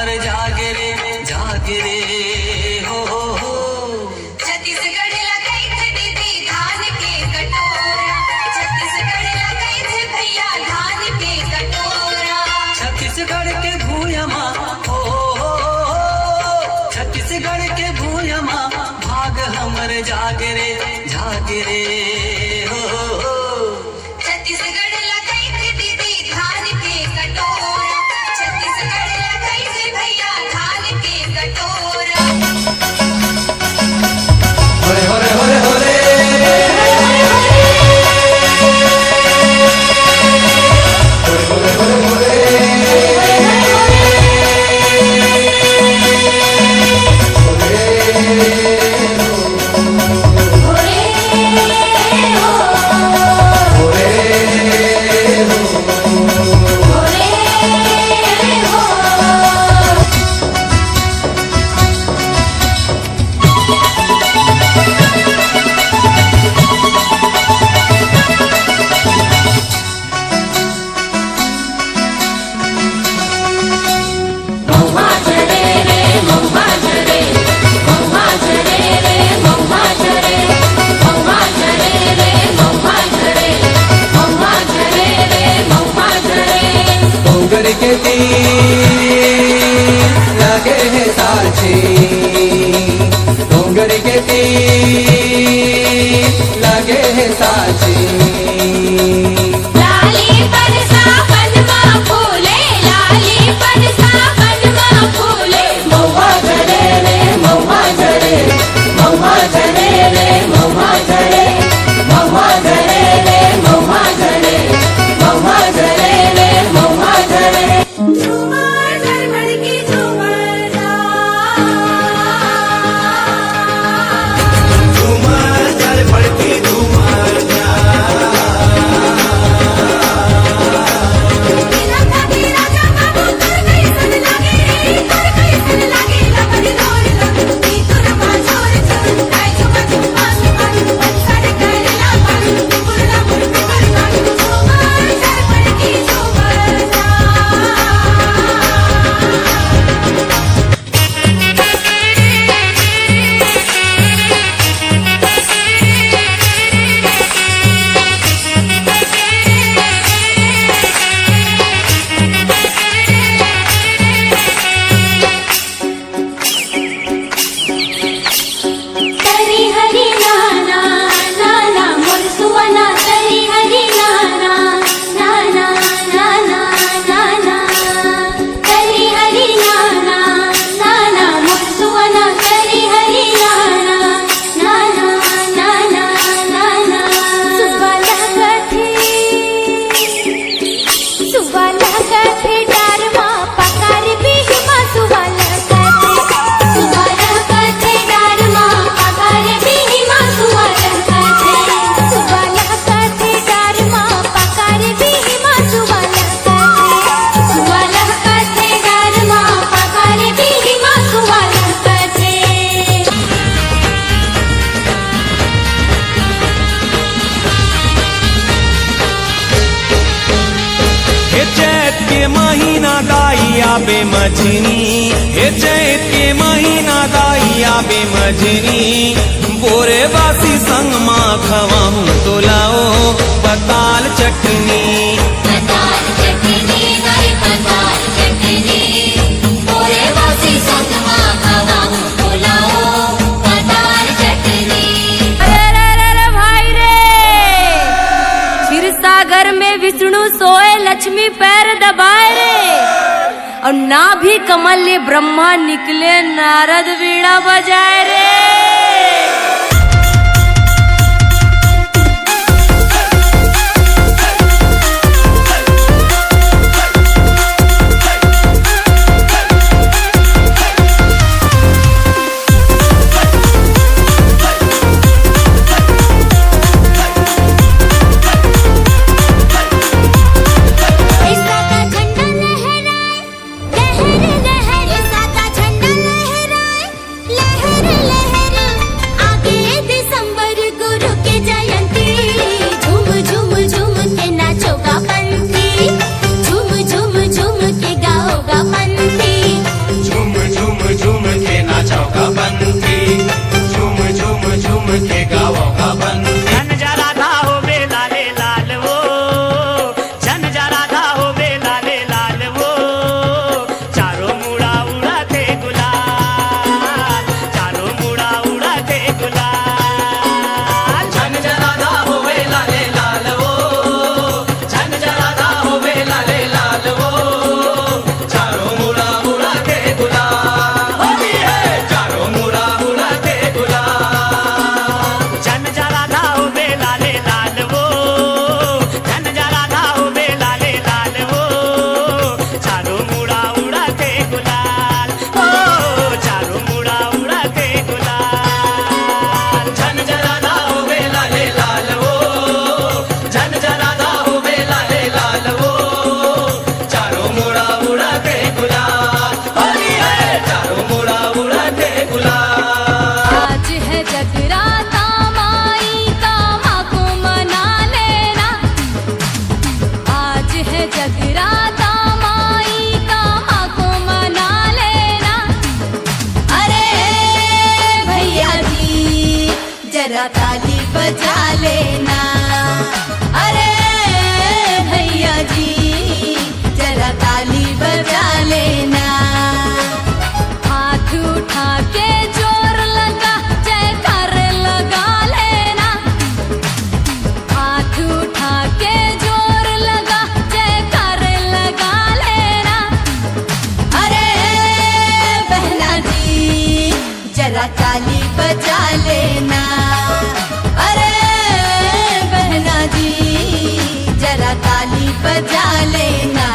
हमर जागे रे हो छत्तीसगढ़ लगाई थे दीदी धान के कटोरा, छत्तीसगढ़ लगाई थे भैया धान के कटोरा। छत्तीसगढ़ के भूयमा हो छत्तीसगढ़ के भूयमा भाग हमर जागे रे हो छत्तीसगढ़ लगाई थे दीदी धान के कटोरा, छत्तीसगढ़ लगाई थे भैया धान के कटोरा। होरे होरे होरे होरे लगे है साची डोंगर के तीर लगे है साची। लाली बरसा पनमा फूले, लाली बरसा पनमा फूले। महुआ झरे रे महुआ झरे महुआ झरे रे महुआ झरे महुआ झरे रे महुआ झरे महुआ झरे रे महुआ झरे। झूमर झरमर की झूमर झूमर झरमर की झूमर राजा बाबू कर गई सन लागे लबड़ी रोर लग की तुरमा छोर छोर काय झुमा झुमा झुमा पत्थर करला पानी पुरला पुरला झूमर झरमर की झूमर। तरी हरी नाना नाना मोर सुवना, तरी हरी नाना नाना नाना नाना, तरी हरी नाना नाना मोर सुवना, तरी हरी नाना नाना नाना नाना। सुवाला कथे डारमा पकार बिहिमा सुवाला कथे डारमा पकार बिहिमा सुवाला कथे डारमा पकार बिहिमा सुवाला कथे डारमा पकार बिहिमा सुवाला कथे। हे चैत के महीना दाइया बेमझनी, हे चैत के महीना दाइया बेमझनी। बोरे बासी संग माँ खवाहूँ तो लाओ पताल चटनी। पताल चटनी गई पताल चटनी, मोरे वासी संग माँ खवाहूँ पुलाओ पताल चटनी। अरे भाई रे, क्षीर सागर में विष्णु सोए लक्ष्मी पैर दबाए रे, और नाभि कमल ले ब्रह्मा निकले नारद वीणा बजाए रे। ऐसा का झंडा लहराए लहर लहर, ऐसा का झंडा लहराए लहर लहर। आगे दिसंबर गुरु के जयंती, झूम झूम झूम के नाचोगा पंथी, झूम झूम झूम के गाओगा पंथी। चारों मुड़ा उड़ाते गुलाल, ओ चारों मुड़ा उड़ाते गुलाल। झन जरादा होवे लाले लाल वो, झन जरादा होवे लाले लाल वो, चारों मुड़ा उड़ाते गुलाल, होली है चारों मुड़ा उड़ाते गुलाल। आज है जगराता माई का माँ को मना लेना, आज है जगराता माई का माँ को मना लेना। अरे भैया जी जरा ताली बजा लेना, अरे भैया जी जरा ताली बजा लेना। हाथ उठा के जोर लगा जयकार लगा लेना, हाथ उठा के जोर लगा जयकार लगा लेना। अरे बहना जी जरा ताली बजा लेना, अरे बहना जी जरा ताली बजा लेना।